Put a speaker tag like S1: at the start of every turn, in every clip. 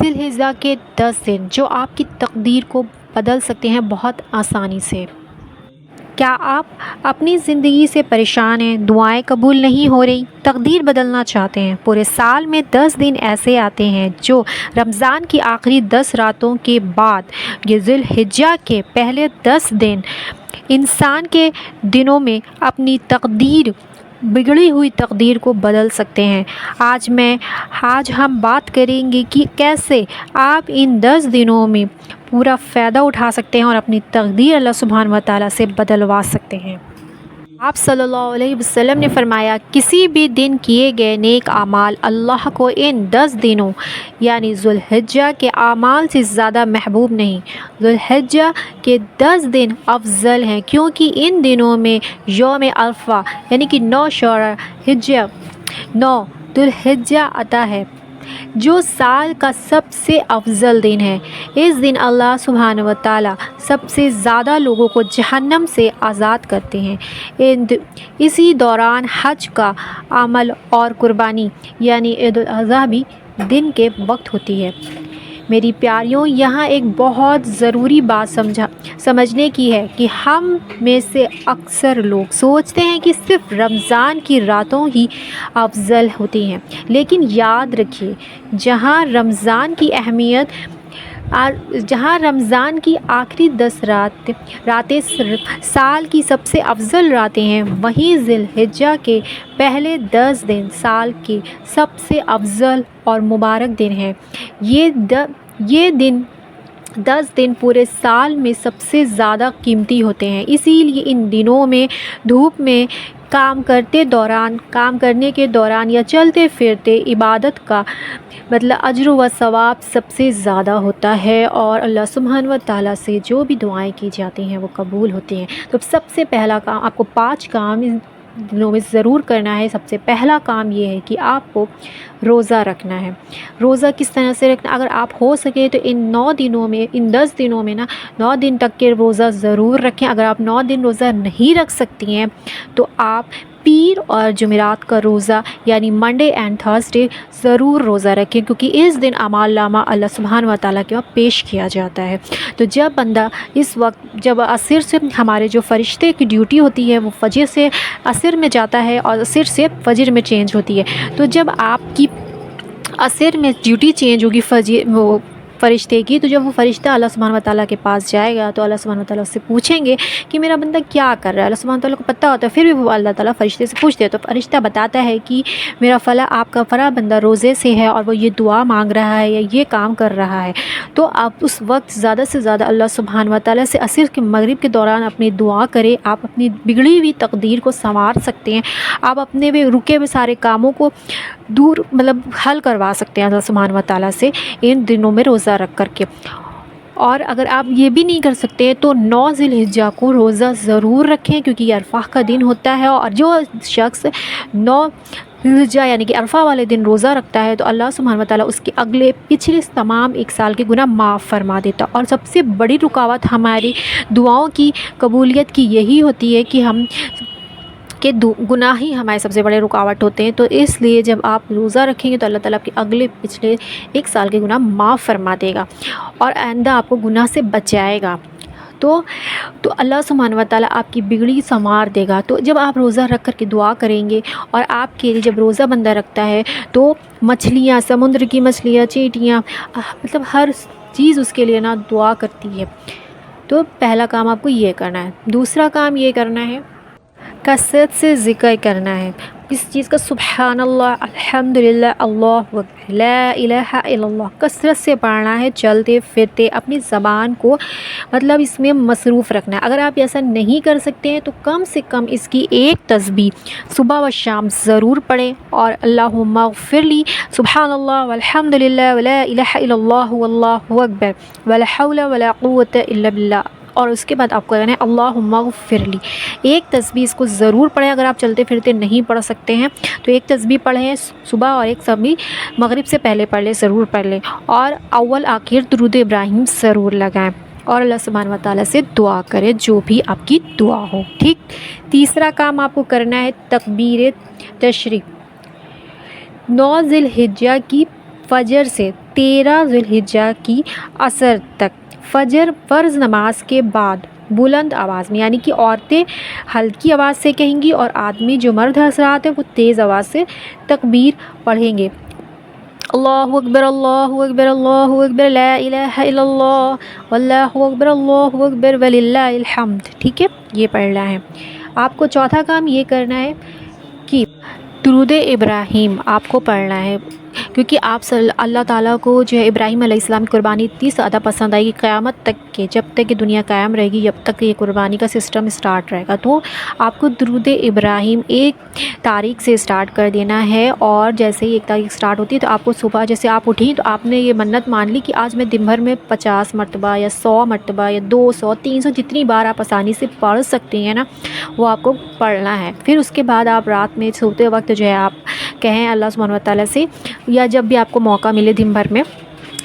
S1: ذی الحجہ کے 10 دن جو آپ کی تقدیر کو بدل سکتے ہیں بہت آسانی سے۔ کیا آپ اپنی زندگی سے پریشان ہیں، دعائیں قبول نہیں ہو رہی، تقدیر بدلنا چاہتے ہیں؟ پورے سال میں 10 دن ایسے آتے ہیں جو رمضان کی آخری 10 راتوں کے بعد یہ ذی الحجہ کے پہلے 10 دن انسان کے دنوں میں اپنی تقدیر، بگڑی ہوئی تقدیر کو بدل سکتے ہیں۔ آج ہم بات کریں گے کہ کیسے آپ ان 10 دنوں میں پورا فائدہ اٹھا سکتے ہیں اور اپنی تقدیر اللہ سبحانہ و تعالیٰ سے بدلوا سکتے ہیں۔ آپ صلی اللہ علیہ وسلم نے فرمایا، کسی بھی دن کیے گئے نیک اعمال اللہ کو ان 10 دنوں یعنی ذی الحجہ کے اعمال سے زیادہ محبوب نہیں۔ ذی الحجہ کے 10 دن افضل ہیں کیونکہ ان دنوں میں یوم عرفہ یعنی کہ 9 ذی الحجہ آتا ہے، جو سال کا سب سے افضل دن ہے۔ اس دن اللہ سبحانہ و تعالیٰ سب سے زیادہ لوگوں کو جہنم سے آزاد کرتے ہیں۔ اسی دوران حج کا عمل اور قربانی یعنی عید الاضحیٰ بھی دن کے وقت ہوتی ہے۔ میری پیاریوں، یہاں ایک بہت ضروری بات سمجھنے کی ہے کہ ہم میں سے اکثر لوگ سوچتے ہیں کہ صرف رمضان کی راتوں ہی افضل ہوتی ہیں، لیکن یاد رکھیے جہاں رمضان کی آخری 10 راتیں سال کی سب سے افضل راتیں ہیں، وہیں ذی الحجہ کے پہلے 10 دن سال کے سب سے افضل اور مبارک دن ہیں۔ یہ 10 دن پورے سال میں سب سے زیادہ قیمتی ہوتے ہیں، اسی لیے ان دنوں میں دھوپ میں کام کرنے کے دوران یا چلتے پھرتے عبادت کا اجر و ثواب سب سے زیادہ ہوتا ہے اور اللہ سبحانہ و تعالیٰ سے جو بھی دعائیں کی جاتی ہیں وہ قبول ہوتی ہیں۔ تو سب سے پہلا کام، آپ کو 5 کام ان دنوں میں ضرور کرنا ہے۔ سب سے پہلا کام یہ ہے کہ آپ کو روزہ رکھنا ہے۔ روزہ کس طرح سے رکھنا؟ اگر آپ ہو سکے تو ان 10 دنوں میں 9 دن تک کے روزہ ضرور رکھیں۔ اگر آپ 9 دن روزہ نہیں رکھ سکتی ہیں تو آپ پیر اور جمعرات کا روزہ یعنی منڈے اینڈ تھرسڈے ضرور روزہ رکھیں، کیونکہ اس دن اعمال نامہ اللہ سبحانہ و تعالیٰ کے وہاں پیش کیا جاتا ہے۔ تو جب بندہ اس وقت جب عصر سے ہمارے جو فرشتے کی ڈیوٹی ہوتی ہے وہ فجر سے عصر میں جاتا ہے اور عصر سے فجر میں چینج ہوتی ہے، تو جب آپ کی عصر میں ڈیوٹی چینج ہوگی فرشتے کی، تو جب وہ فرشتہ اللہ سبحانہ و تعالیٰ کے پاس جائے گا تو اللہ سبحانہ و تعالیٰ سے پوچھیں گے کہ میرا بندہ کیا کر رہا ہے۔ اللہ سبحانہ و تعالیٰ کو پتہ ہوتا ہے، پھر بھی وہ اللہ تعالیٰ فرشتے سے پوچھتے ہیں، تو فرشتہ بتاتا ہے کہ میرا فلاں آپ کا فلاں بندہ روزے سے ہے اور وہ یہ دعا مانگ رہا ہے یا یہ کام کر رہا ہے۔ تو آپ اس وقت زیادہ سے زیادہ اللہ سبحانہ و تعالیٰ سے عصر کے مغرب کے دوران اپنی دعا کریں۔ آپ اپنی بگڑی ہوئی تقدیر کو سنوار سکتے ہیں، آپ اپنے رکے ہوئے سارے کاموں کو حل کروا سکتے ہیں اللہ سبحانہ و تعالیٰ سے ان دنوں میں روزہ رکھ کر کے۔ اور اگر آپ یہ بھی نہیں کر سکتے تو 9 ذی الحجہ کو روزہ ضرور رکھیں، کیونکہ یہ عرفہ کا دن ہوتا ہے، اور جو شخص 9 ذی الحجہ یعنی کہ عرفہ والے دن روزہ رکھتا ہے تو اللہ سبحانہ و تعالیٰ اس کے پچھلے تمام 1 سال کے گناہ معاف فرما دیتا۔ اور سب سے بڑی رکاوٹ ہماری دعاؤں کی قبولیت کی یہی ہوتی ہے کہ گناہ ہی ہمارے سب سے بڑے رکاوٹ ہوتے ہیں۔ تو اس لیے جب آپ روزہ رکھیں گے تو اللہ تعالیٰ آپ کے پچھلے 1 سال کے گناہ معاف فرما دے گا اور آئندہ آپ کو گناہ سے بچائے گا۔ تو اللہ سبحانہ و تعالیٰ آپ کی بگڑی سنوار دے گا۔ تو جب آپ روزہ رکھ کر کے دعا کریں گے، اور آپ کے لیے جب روزہ بندہ رکھتا ہے تو مچھلیاں، سمندر کی مچھلیاں، چیٹیاں، ہر چیز اس کے لیے دعا کرتی ہے۔ تو پہلا کام آپ کو یہ کرنا ہے۔ دوسرا کام یہ کرنا ہے، کثرت سے ذکر کرنا ہے۔ اس چیز کا سبحان اللہ، الحمدللہ، اللہ اکبر، لا الہ الا اللہ کثرت سے پڑھنا ہے، چلتے پھرتے اپنی زبان کو اس میں مصروف رکھنا ہے۔ اگر آپ ایسا نہیں کر سکتے ہیں تو کم سے کم اس کی 1 تسبیح صبح و شام ضرور پڑھیں، اور اللہم اغفر لی، سبحان اللہ والحمدللہ ولا الہ الا اللہ واللہ اکبر ولا حول ولا قوۃ الا باللہ، اور اس کے بعد آپ کو کہنا ہے اللہم اغفر لی۔ 1 تسبیح اس کو ضرور پڑھیں۔ اگر آپ چلتے پھرتے نہیں پڑھ سکتے ہیں تو 1 تسبیح پڑھیں صبح، اور 1 تسبیح مغرب سے پہلے پڑھ لیں، ضرور پڑھ لیں، اور اول آخر درود ابراہیم ضرور لگائیں، اور اللہ سبحانہ و تعالیٰ سے دعا کریں جو بھی آپ کی دعا ہو، ٹھیک۔ تیسرا کام آپ کو کرنا ہے تکبیر تشریق۔ 9 ذی الحجہ کی فجر سے 13 ذوالحجہ کی عصر تک فجر فرض نماز کے بعد بلند آواز میں، یعنی کہ عورتیں ہلکی آواز سے کہیں گی اور آدمی جو مرد حضرات ہیں وہ تیز آواز سے تکبیر پڑھیں گے۔ اللہ اکبر اللہ اکبر اللہ اکبر لا الہ الا اللہ واللہ اکبر اللہ اکبر وللہ الحمد، ٹھیک ہے، یہ پڑھنا ہے آپ کو۔ چوتھا کام یہ کرنا ہے کہ درود ابراہیم آپ کو پڑھنا ہے، کیونکہ آپ اللہ تعالیٰ کو جو ہے ابراہیم علیہ السلام کی قربانی اتنی زیادہ پسند آئے گی قیامت تک کے، جب تک کہ دنیا قائم رہے گی، جب تک یہ قربانی کا سسٹم اسٹارٹ رہے گا۔ تو آپ کو درود ابراہیم 1 تاریخ سے اسٹارٹ کر دینا ہے، اور جیسے ہی 1 تاریخ اسٹارٹ ہوتی ہے تو آپ کو صبح جیسے آپ اٹھیں تو آپ نے یہ منت مان لی کہ آج میں دن بھر میں 50 مرتبہ یا 100 مرتبہ یا 200 300 جتنی بار آپ آسانی سے پڑھ سکتے ہیں نا وہ آپ کو پڑھنا ہے۔ پھر اس کے بعد آپ رات میں سوتے وقت جو ہے آپ کہیں اللہ سبحانہ وتعالیٰ سے، یا جب بھی آپ کو موقع ملے دن بھر میں،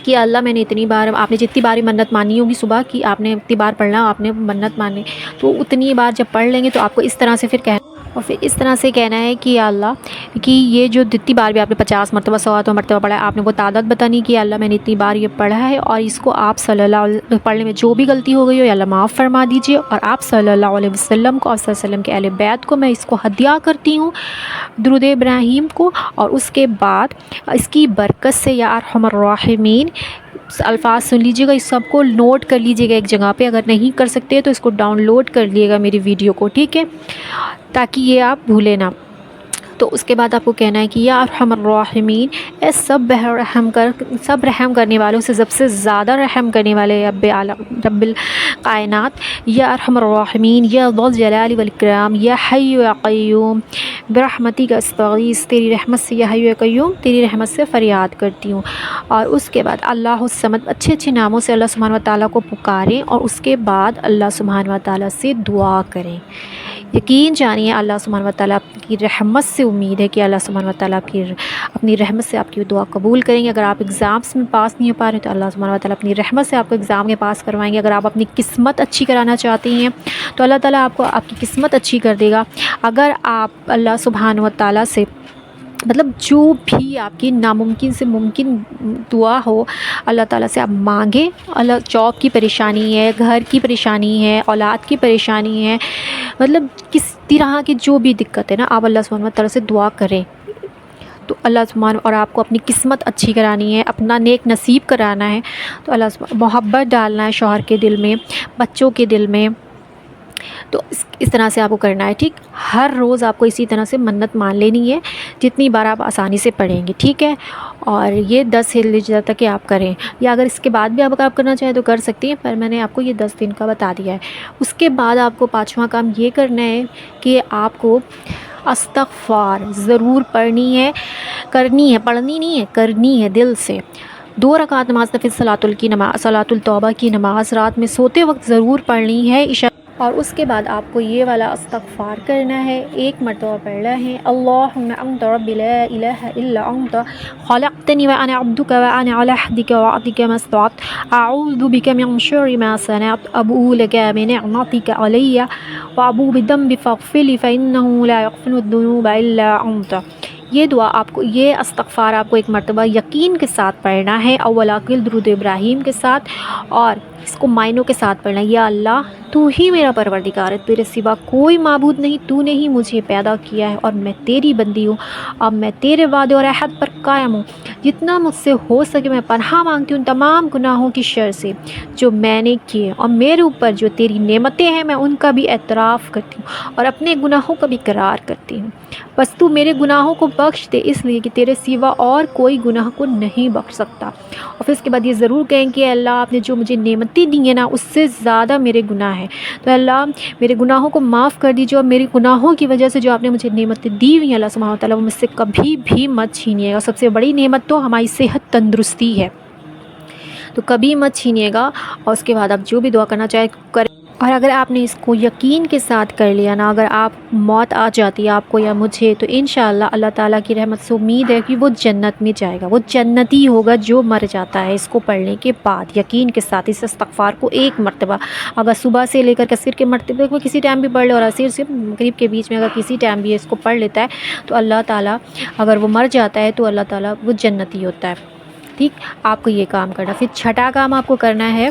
S1: کہ اللہ میں نے اتنی بار، آپ نے جتنی بار منت مانی ہوگی صبح کی آپ نے اتنی بار پڑھنا، آپ نے منت مانی تو اتنی بار جب پڑھ لیں گے تو آپ کو اس طرح سے پھر کہنا، اور پھر اس طرح سے کہنا ہے کہ یا اللہ کہ یہ جو جتنی بار بھی آپ نے 50 مرتبہ 100 مرتبہ پڑھا ہے، آپ نے وہ تعداد بتانی کہ اللہ میں نے اتنی بار یہ پڑھا ہے، اور اس کو آپ صلی اللہ علیہ پڑھنے میں جو بھی غلطی ہو گئی ہو یا اللہ معاف فرما دیجیے، اور آپ صلی اللہ علیہ وسلم کو اور صلی اللہ علیہ وسلم کے اہل بیت کو میں اس کو ہدیہ کرتی ہوں درود ابراہیم کو۔ اور اس کے بعد اس کی برکت سے یا ارحم الراحمین الفاظ سن لیجیے گا، اس سب کو نوٹ کر لیجیے گا ایک جگہ پہ، اگر نہیں کر سکتے تو اس کو ڈاؤن لوڈ کر لیے گا میری ویڈیو کو، ٹھیک ہے، تاکہ یہ آپ بھولیں نہ۔ تو اس کے بعد آپ کو کہنا ہے کہ یا ارحم الراحمین، اے سب رحم کرنے والوں سے سب سے زیادہ رحم کرنے والے رب الکائنات، یا ارحم الراحمین یا ذو الجلال والاکرام یا حی یا قیوم برحمتک استغیث، تیری رحمت سے یا حی یا قیوم تیری رحمت سے فریاد کرتی ہوں۔ اور اس کے بعد اللہ الصمد، اچھے اچھے ناموں سے اللہ سبحانہ وتعالیٰ کو پکاریں، اور اس کے بعد اللہ سبحانہ وتعالیٰ سے دعا کریں۔ یقین جانیے اللہ سبحانہ وتعالیٰ کی رحمت سے، امید ہے کہ اللہ سبحانہ وتعالیٰ کی اپنی رحمت سے آپ کی دعا قبول کریں گے۔ اگر آپ ایگزامس میں پاس نہیں ہو پا رہے تو اللہ سبحانہ وتعالیٰ اپنی رحمت سے آپ کو ایگزام میں پاس کروائیں گے۔ اگر آپ اپنی قسمت اچھی کرانا چاہتے ہیں تو اللہ تعالیٰ آپ کو آپ کی قسمت اچھی کر دے گا۔ اگر آپ اللہ سبحانہ وتعالیٰ سے مطلب جو بھی آپ کی ناممکن سے ممکن دعا ہو اللہ تعالیٰ سے آپ مانگیں، اللہ جاب کی پریشانی ہے، گھر کی پریشانی ہے، اولاد کی پریشانی ہے، مطلب کس طرح کی جو بھی دقت ہے نا آپ اللہ سبحانہ وتعالیٰ سے دعا کریں تو اللہ سبحانہ، اور آپ کو اپنی قسمت اچھی کرانی ہے، اپنا نیک نصیب کرانا ہے تو اللہ سبحانہ محبت ڈالنا ہے شوہر کے دل میں، بچوں کے دل میں، تو اس طرح سے آپ کو کرنا ہے، ٹھیک۔ ہر روز آپ کو اسی طرح سے منت مان لینی ہے جتنی بار آپ آسانی سے پڑھیں گے، ٹھیک ہے۔ اور یہ 10 ذوالحجہ تک کہ آپ کریں، یا اگر اس کے بعد بھی آپ کرنا چاہیں تو کر سکتی ہیں، پر میں نے آپ کو یہ 10 دن کا بتا دیا ہے۔ اس کے بعد آپ کو 5واں کام یہ کرنا ہے کہ آپ کو استغفار ضرور پڑھنی ہے، پڑھنی نہیں ہے، کرنی ہے دل سے۔ 2 رکعت نماز نفل صلاۃ التوبہ کی نماز رات میں سوتے وقت ضرور پڑھنی ہے عشاء، اور اس کے بعد آپ کو یہ والا استغفار کرنا ہے، 1 مرتبہ پڑھنا ہے، اللہم انت ربی لا الہ الا انت خلقتنی وانا عبدک وانا علی عہدک ووعدک ما استطعت اعوذ بک من شر ما صنعت ابؤ لک بنعمتک علی وابؤ بذنبی فاغفر لی فانہ لا یغفر الذنوب الا انت۔ یہ دعا آپ کو، یہ استغفار آپ کو 1 مرتبہ یقین کے ساتھ پڑھنا ہے، اول آخر درود ابراہیم کے ساتھ، اور اس کو معنوں کے ساتھ پڑھنا ہے۔ یا اللہ تو ہی میرا پروردگار ہے، تیرے سوا کوئی معبود نہیں، تو نے ہی مجھے پیدا کیا ہے اور میں تیری بندی ہوں، اب میں تیرے وعدے اور عہد پر قائم ہوں، جتنا مجھ سے ہو سکے میں پناہ مانگتی ہوں تمام گناہوں کی شر سے جو میں نے کیے، اور میرے اوپر جو تیری نعمتیں ہیں میں ان کا بھی اعتراف کرتی ہوں اور اپنے گناہوں کا بھی اقرار کرتی ہوں، بس تو میرے گناہوں کو بخش دے، اس لیے کہ تیرے سوا اور کوئی گناہ کو نہیں بخش سکتا۔ اور پھر اس کے بعد یہ ضرور کہیں کہ اللہ آپ نے جو مجھے نعمتیں دی ہیں نا اس سے زیادہ میرے گناہ ہیں، تو اللہ میرے گناہوں کو معاف کر دیجیے، اور میرے گناہوں کی وجہ سے جو آپ نے مجھے نعمتیں دی ہوئی ہیں اللہ سبحانہ وتعالیٰ وہ مجھ سے کبھی بھی مت چھینیے گا۔ سب سے بڑی نعمت تو ہماری صحت تندرستی ہے، تو کبھی مت چھینیے گا۔ اور اس کے بعد آپ جو بھی دعا کرنا چاہے کریں، اور اگر آپ نے اس کو یقین کے ساتھ کر لیا نا، اگر آپ موت آ جاتی ہے آپ کو یا مجھے، تو انشاءاللہ اللہ تعالیٰ کی رحمت سے امید ہے کہ وہ جنت میں جائے گا، وہ جنتی ہوگا جو مر جاتا ہے اس کو پڑھنے کے بعد یقین کے ساتھ اس استغفار کو 1 مرتبہ، اگر صبح سے لے کر عصر کے مرتبہ کو کسی ٹائم بھی پڑھ لے، اور عصر سے مغرب کے بیچ میں اگر کسی ٹائم بھی اس کو پڑھ لیتا ہے تو اللہ تعالیٰ اگر وہ مر جاتا ہے تو اللہ تعالیٰ وہ جنتی ہوتا ہے۔ ٹھیک، آپ کو یہ کام کرنا. پھر چھٹا کام آپ کو کرنا ہے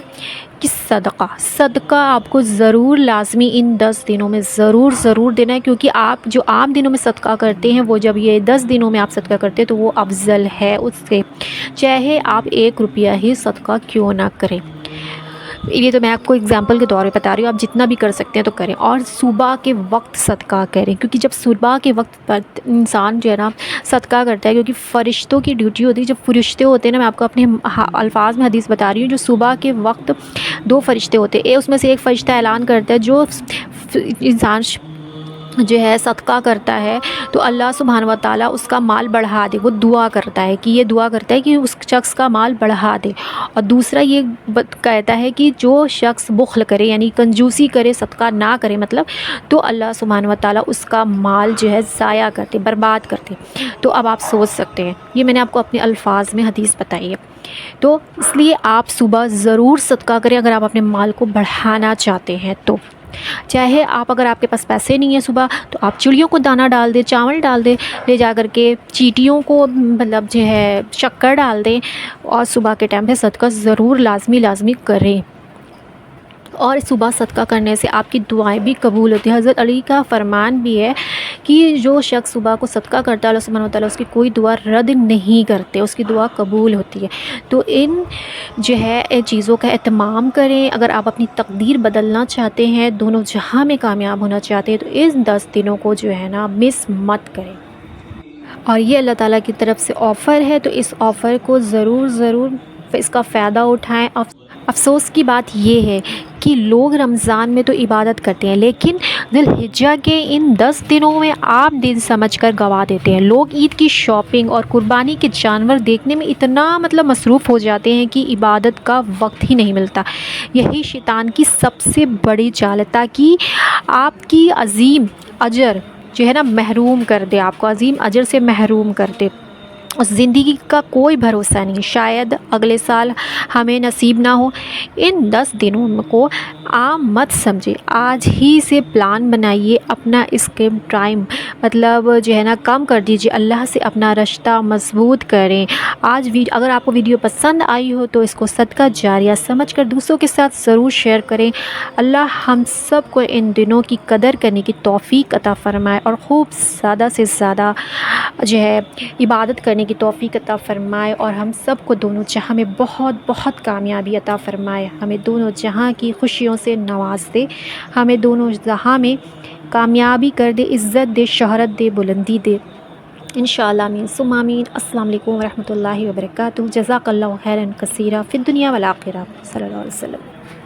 S1: کہ صدقہ آپ کو ضرور لازمی ان 10 دنوں میں ضرور دینا ہے، کیونکہ آپ جو عام دنوں میں صدقہ کرتے ہیں وہ جب یہ 10 دنوں میں آپ صدقہ کرتے ہیں تو وہ افضل ہے اس سے، چاہے آپ 1 روپیہ ہی صدقہ کیوں نہ کریں. یہ تو میں آپ کو اگزامپل کے طور پہ بتا رہی ہوں، آپ جتنا بھی کر سکتے ہیں تو کریں. اور صبح کے وقت صدقہ کریں، کیونکہ جب صبح کے وقت پر انسان جو ہے نا صدقہ کرتا ہے، کیونکہ فرشتوں کی ڈیوٹی ہوتی ہے. جب فرشتے ہوتے ہیں نا، میں آپ کو اپنے الفاظ میں حدیث بتا رہی ہوں، جو صبح کے وقت 2 فرشتے ہوتے ہیں، اس میں سے ایک فرشتہ اعلان کرتا ہے جو انسان جو ہے صدقہ کرتا ہے تو اللہ سبحانہ و تعالیٰ اس کا مال بڑھا دے. وہ دعا کرتا ہے کہ اس شخص کا مال بڑھا دے. اور دوسرا یہ کہتا ہے کہ جو شخص بخل کرے یعنی کنجوسی کرے، صدقہ نہ کرے مطلب، تو اللہ سبحانہ و تعالیٰ اس کا مال جو ہے ضائع کرتے، برباد کرتے. تو اب آپ سوچ سکتے ہیں، یہ میں نے آپ کو اپنے الفاظ میں حدیث بتائی ہے. تو اس لیے آپ صبح ضرور صدقہ کریں اگر آپ اپنے مال کو بڑھانا چاہتے ہیں تو. چاہے اگر آپ کے پاس پیسے نہیں ہیں صبح، تو آپ چڑیوں کو دانہ ڈال دیں، چاول ڈال دیں، لے جا کر کے چیٹیوں کو مطلب جو ہے شکر ڈال دیں، اور صبح کے ٹائم پہ صدقہ ضرور لازمی کریں. اور صبح صدقہ کرنے سے آپ کی دعائیں بھی قبول ہوتی ہیں. حضرت علی کا فرمان بھی ہے کہ جو شخص صبح کو صدقہ کرتا ہے اللہ سبحانہ و تعالیٰ اس کی کوئی دعا رد نہیں کرتے، اس کی دعا قبول ہوتی ہے. تو ان جو ہے چیزوں کا اہتمام کریں. اگر آپ اپنی تقدیر بدلنا چاہتے ہیں، دونوں جہاں میں کامیاب ہونا چاہتے ہیں، تو اس 10 دنوں کو جو ہے نا مس مت کریں. اور یہ اللہ تعالیٰ کی طرف سے آفر ہے، تو اس آفر کو ضرور اس کا فائدہ اٹھائیں. افسوس کی بات یہ ہے کہ لوگ رمضان میں تو عبادت کرتے ہیں، لیکن ذی الحجہ کے ان 10 دنوں میں آپ دن سمجھ کر گوا دیتے ہیں. لوگ عید کی شاپنگ اور قربانی کے جانور دیکھنے میں اتنا مصروف ہو جاتے ہیں کہ عبادت کا وقت ہی نہیں ملتا. یہی شیطان کی سب سے بڑی چال ہے، تاکہ آپ کی عظیم اجر جو ہے نا محروم کر دے، آپ کو عظیم اجر سے محروم کر دے. اور زندگی کا کوئی بھروسہ نہیں، شاید اگلے سال ہمیں نصیب نہ ہو. ان 10 دنوں کو عام مت سمجھے، آج ہی سے پلان بنائیے، اپنا اسکرین ٹائم جو ہے نا کم کر دیجیے، اللہ سے اپنا رشتہ مضبوط کریں. اگر آپ کو ویڈیو پسند آئی ہو تو اس کو صدقہ جاریہ سمجھ کر دوسروں کے ساتھ ضرور شیئر کریں. اللہ ہم سب کو ان دنوں کی قدر کرنے کی توفیق عطا فرمائے، اور خوب زیادہ سے زیادہ جو ہے عبادت کرنے کی توفیق عطا فرمائے، اور ہم سب کو دونوں جہاں میں بہت کامیابی عطا فرمائے. ہمیں دونوں جہاں کی خوشیوں سے نواز دے، ہمیں دونوں جہاں میں کامیابی کر دے، عزت دے، شہرت دے، بلندی دے، انشاءاللہ آمین ثم آمین. السلام علیکم ورحمۃ اللہ وبرکاتہ. جزاک اللہ خیرا کثیرا فی الدنیا والآخرہ. صلی اللہ علیہ وسلم.